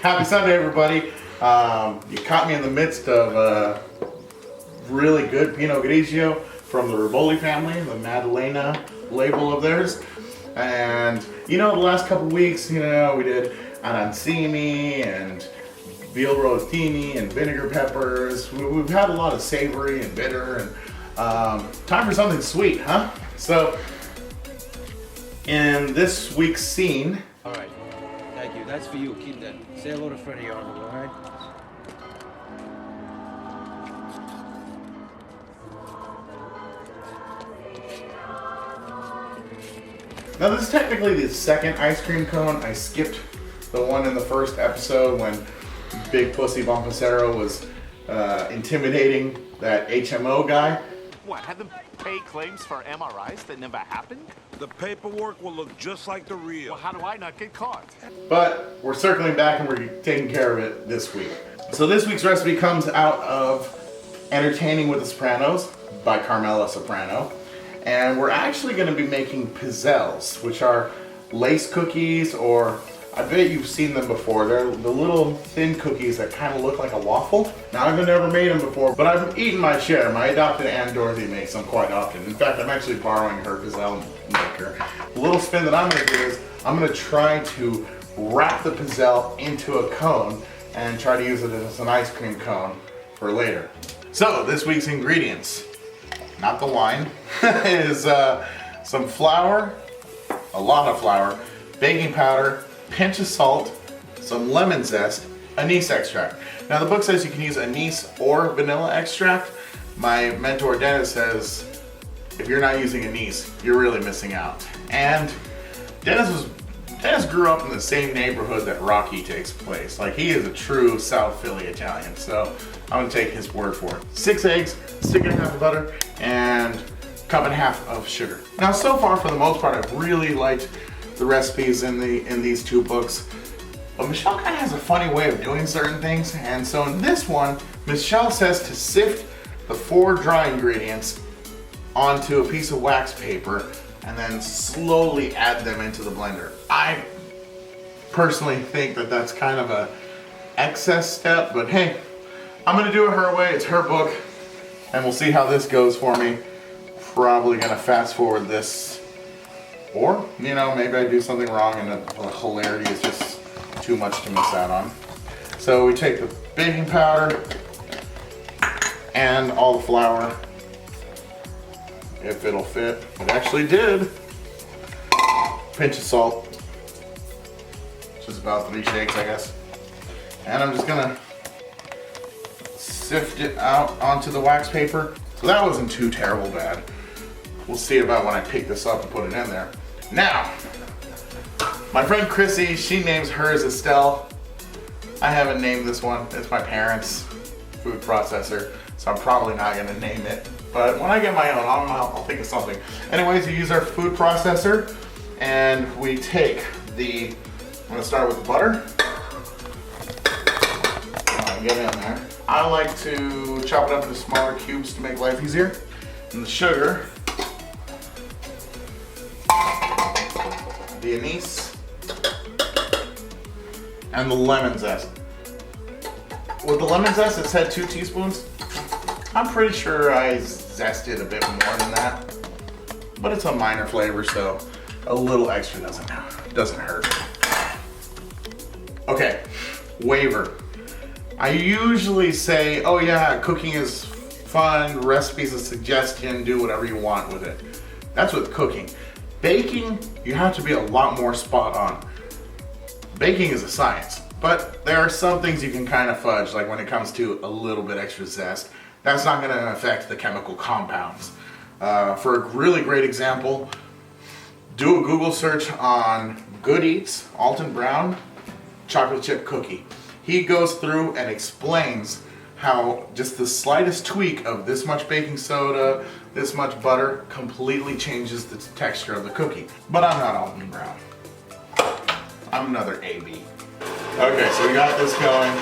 Happy Sunday, everybody. You caught me in the midst of a really good Pinot Grigio from the Rivoli family, the Maddalena label of theirs. And you know, the last couple weeks, you know, we did arancini and veal rotini and vinegar peppers. We've had a lot of savory and bitter, and time for something sweet, huh? So, in this week's scene. All right, thank you. That's for you. Keep that. Say hello to Freddie Arnold, all right? Now this is technically the second ice cream cone. I skipped the one in the first episode when Big Pussy Bompacero was intimidating that HMO guy. What, had them pay claims for MRIs that never happened? The paperwork will look just like the real. Well, how do I not get caught? But we're circling back and we're taking care of it this week. So this week's recipe comes out of Entertaining with the Sopranos by Carmela Soprano. And we're actually going to be making pizzelles, which are lace cookies, or I bet you've seen them before. They're the little thin cookies that kind of look like a waffle. Now, I've never made them before, but I've eaten my share. My adopted Aunt Dorothy makes them quite often. In fact, I'm actually borrowing her pizzelle maker. The little spin that I'm going to do is I'm going to try to wrap the pizzelle into a cone and try to use it as an ice cream cone for later. So, this week's ingredients, not the wine, is some flour, a lot of flour, baking powder, pinch of salt, some lemon zest, anise extract. Now the book says you can use anise or vanilla extract. My mentor Dennis says if you're not using anise, you're really missing out. And Dennis grew up in the same neighborhood that Rocky takes place. Like, he is a true South Philly Italian, so I'm gonna take his word for it. 6 eggs, stick and a half of butter, and cup and a half of sugar. Now so far, for the most part, I've really liked the recipes in these two books, but Michelle kind of has a funny way of doing certain things, and so in this one, Michelle says to sift the 4 dry ingredients onto a piece of wax paper and then slowly add them into the blender. I personally think that that's kind of a excess step, but hey, I'm gonna do it her way. It's her book, and we'll see how this goes for me. Probably gonna fast forward this, or, you know, maybe I do something wrong and the hilarity is just too much to miss out on. So we take the baking powder and all the flour, if it'll fit. It actually did. Pinch of salt, which is about 3 shakes, I guess. And I'm just gonna sift it out onto the wax paper. So that wasn't too terrible bad. We'll see about when I pick this up and put it in there. Now, my friend Chrissy, she names hers Estelle. I haven't named this one. It's my parents' food processor, so I'm probably not gonna name it. But when I get my own, I'll think of something. Anyways, you use our food processor, and we take I'm gonna start with the butter. Get in there. I like to chop it up into smaller cubes to make life easier. And the sugar, the anise, and the lemon zest. With the lemon zest, it said 2 teaspoons. I'm pretty sure I zested a bit more than that, but it's a minor flavor, so a little extra doesn't hurt. Okay, waiver. I usually say, oh yeah, cooking is fun, recipes a suggestion, do whatever you want with it. That's with cooking. Baking, you have to be a lot more spot on. Baking is a science, but there are some things you can kind of fudge, like when it comes to a little bit extra zest. That's not going to affect the chemical compounds. For a really great example, do a Google search on Good Eats, Alton Brown, chocolate chip cookie. He goes through and explains how just the slightest tweak of this much baking soda, this much butter, completely changes the texture of the cookie. But I'm not Alton Brown. I'm another AB. Okay, so we got this going.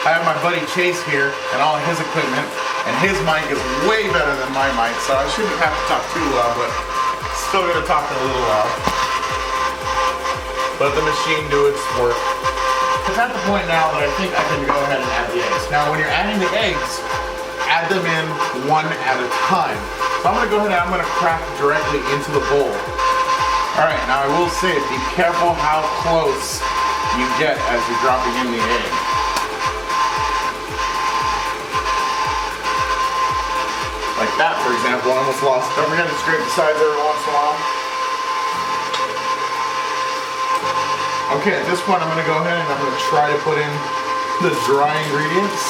I have my buddy Chase here and all his equipment, and his mic is way better than my mic, so I shouldn't have to talk too loud, but Still gonna talk a little loud. Let the machine do its work. It's at the point now that I think I can go ahead and add the eggs. Now when you're adding the eggs, add them in one at a time. So I'm gonna go ahead and I'm gonna crack directly into the bowl. All right, now I will say, be careful how close you get as you're dropping in the egg. Like that, for example, I almost lost. Don't forget to scrape the sides every once in a while. Okay, at this point I'm gonna go ahead and I'm gonna try to put in the dry ingredients.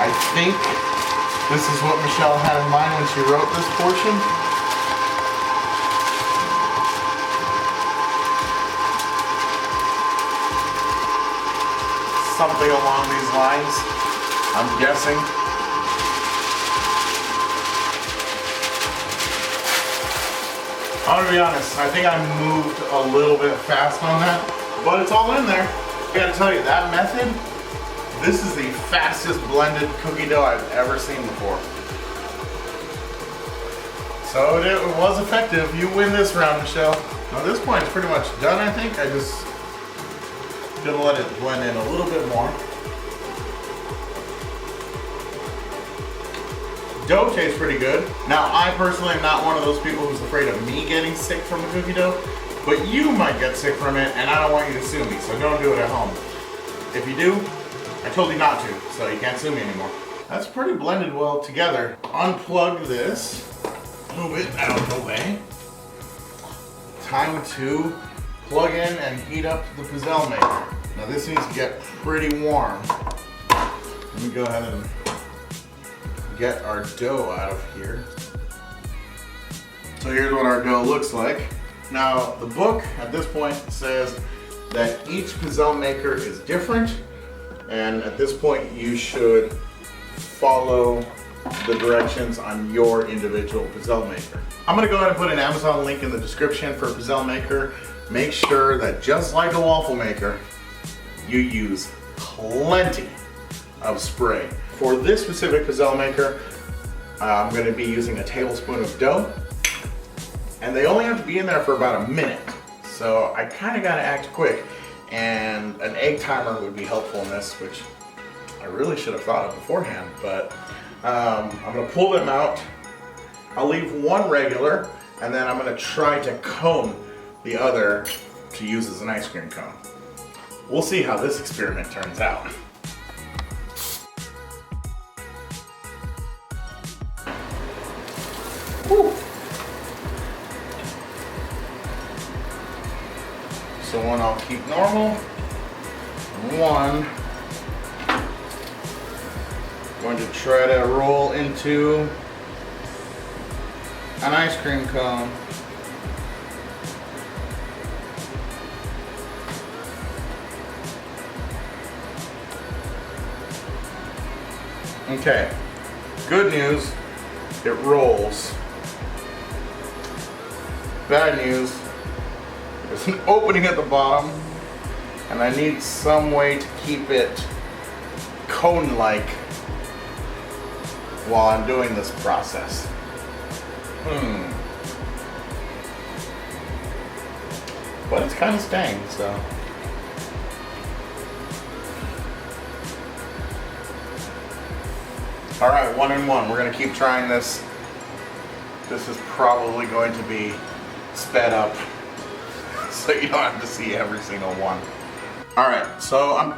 I think this is what Michelle had in mind when she wrote this portion. Something along these lines, I'm guessing. I'm gonna be honest, I think I moved a little bit fast on that, but it's all in there. I gotta tell you, that method, this is the fastest blended cookie dough I've ever seen before. So it was effective. You win this round, Michelle. Now this point is pretty much done, I think. I just gonna let it blend in a little bit more. Dough tastes pretty good. Now, I personally am not one of those people who's afraid of me getting sick from the cookie dough, but you might get sick from it, and I don't want you to sue me, so don't do it at home. If you do, I told you not to, so you can't sue me anymore. That's pretty blended well together. Unplug this, move it out of the way. Time to plug in and heat up the pizzelle maker. Now this needs to get pretty warm. Let me go ahead and get our dough out of here. So here's what our dough looks like. Now the book at this point says that each pizzelle maker is different, and at this point you should follow the directions on your individual pizzelle maker. I'm gonna go ahead and put an Amazon link in the description for a pizzelle maker. Make sure that just like a waffle maker, you use plenty of spray. For this specific pizzelle maker, I'm going to be using a tablespoon of dough, and they only have to be in there for about a minute. So I kind of got to act quick, and an egg timer would be helpful in this, which I really should have thought of beforehand, but I'm going to pull them out. I'll leave one regular, and then I'm going to try to cone the other to use as an ice cream cone. We'll see how this experiment turns out. Whew. So one I'll keep normal, one I'm going to try to roll into an ice cream cone. Okay, good news, it rolls. Bad news, there's an opening at the bottom, and I need some way to keep it cone-like while I'm doing this process. But it's kind of staying, so. All right, 1 and 1. We're gonna keep trying this. This is probably going to be sped up, so you don't have to see every single one. All right, so I'm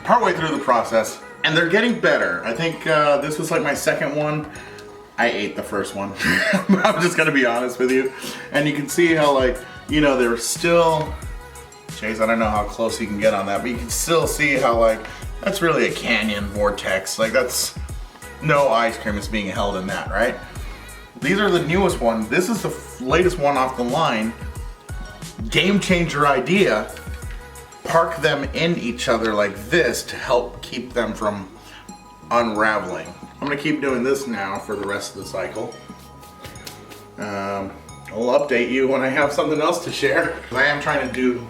partway through the process, and they're getting better. I think this was like my second one. I ate the first one. I'm just gonna be honest with you. And you can see how, like, you know, they're still, Chase, I don't know how close you can get on that, but you can still see how, like, that's really a canyon vortex. Like, that's, no ice cream is being held in that, right? These are the newest one. This is the latest one off the line. Game changer idea. Park them in each other like this to help keep them from unraveling. I'm gonna keep doing this now for the rest of the cycle. I'll update you when I have something else to share. I am trying to do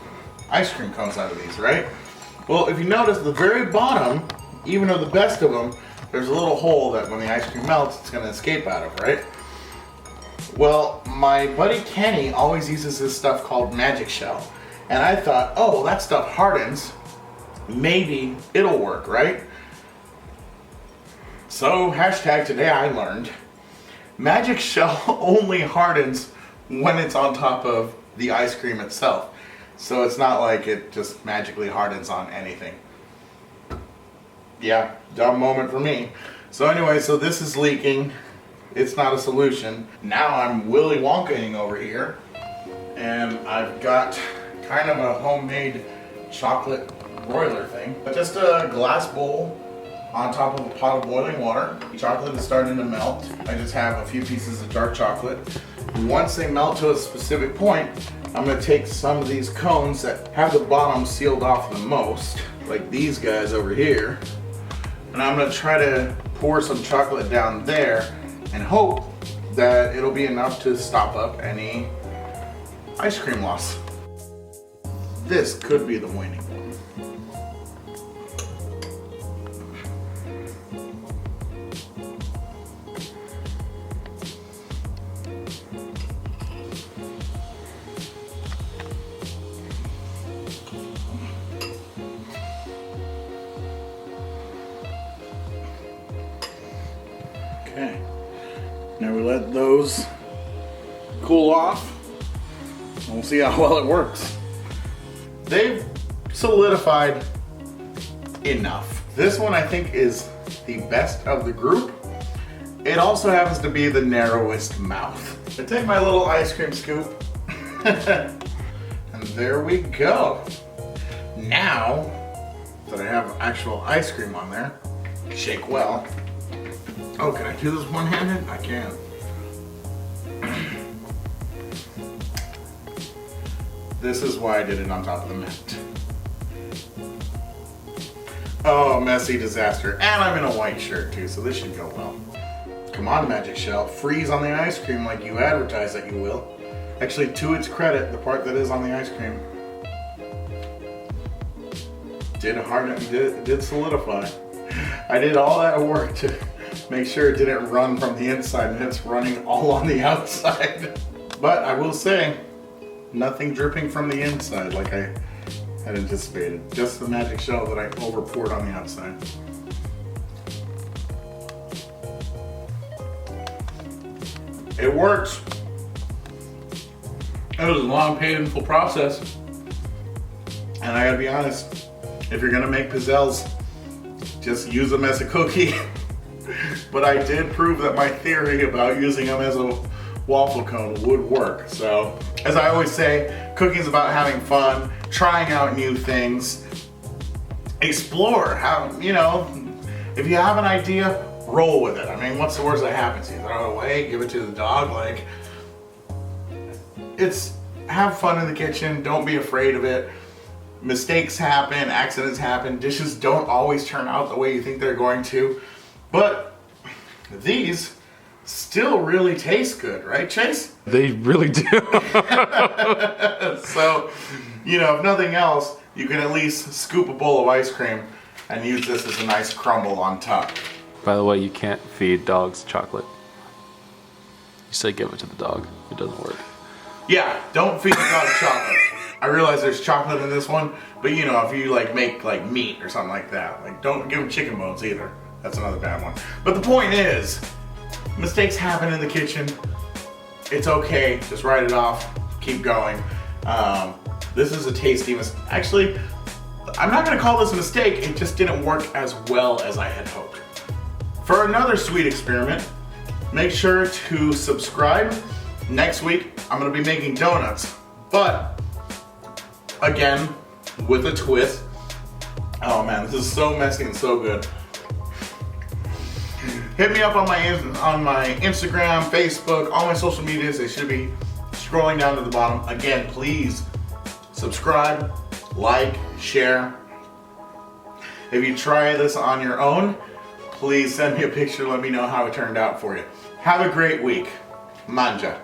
ice cream cones out of these, right? Well, if you notice, the very bottom, even of the best of them, there's a little hole that when the ice cream melts, it's gonna escape out of, right? Well, my buddy Kenny always uses this stuff called Magic Shell. And I thought, oh, that stuff hardens. Maybe it'll work, right? So, hashtag today I learned. Magic Shell only hardens when it's on top of the ice cream itself. So it's not like it just magically hardens on anything. Yeah, dumb moment for me. So anyway, so this is leaking. It's not a solution. Now I'm Willy Wonkaing over here. And I've got kind of a homemade chocolate broiler thing. Just a glass bowl on top of a pot of boiling water. The chocolate is starting to melt. I just have a few pieces of dark chocolate. Once they melt to a specific point, I'm gonna take some of these cones that have the bottom sealed off the most, like these guys over here, and I'm gonna try to pour some chocolate down there and hope that it'll be enough to stop up any ice cream loss. This could be the winning one. Okay, now we let those cool off and we'll see how well it works. They've solidified enough. This one I think is the best of the group. It also happens to be the narrowest mouth. I take my little ice cream scoop and there we go. Now that I have actual ice cream on there, shake well. Oh, can I do this one-handed? I can. This is why I did it on top of the mat. Oh, messy disaster. And I'm in a white shirt too, so this should go well. Come on, Magic Shell. Freeze on the ice cream like you advertise that you will. Actually, to its credit, the part that is on the ice cream did harden, did solidify. I did all that work to make sure it didn't run from the inside, and it's running all on the outside. But I will say, nothing dripping from the inside like I had anticipated. Just the Magic Shell that I over poured on the outside. It works. It was a long, painful process. And I gotta be honest, if you're gonna make pizzelles, just use them as a cookie. But I did prove that my theory about using them as a waffle cone would work. So, as I always say, cooking is about having fun, trying out new things, explore. How, you know, if you have an idea, roll with it. I mean, what's the worst that happens? You throw it away, give it to the dog. Like, it's have fun in the kitchen. Don't be afraid of it. Mistakes happen, accidents happen. Dishes don't always turn out the way you think they're going to. But these still really taste good, right, Chase? They really do. So, you know, if nothing else, you can at least scoop a bowl of ice cream and use this as a nice crumble on top. By the way, you can't feed dogs chocolate. You say give it to the dog. It doesn't work. Yeah, don't feed the dog chocolate. I realize there's chocolate in this one, but you know, if you like make like meat or something like that, like don't give them chicken bones either. That's another bad one. But the point is, mistakes happen in the kitchen. It's okay, just write it off, keep going. This is a tasty mistake. Actually, I'm not gonna call this a mistake, it just didn't work as well as I had hoped. For another sweet experiment, make sure to subscribe. Next week, I'm gonna be making donuts, but again, with a twist. Oh man, this is so messy and so good. Hit me up on my Instagram, Facebook, all my social medias. They should be scrolling down to the bottom. Again, please subscribe, like, share. If you try this on your own, please send me a picture. Let me know how it turned out for you. Have a great week. Manja.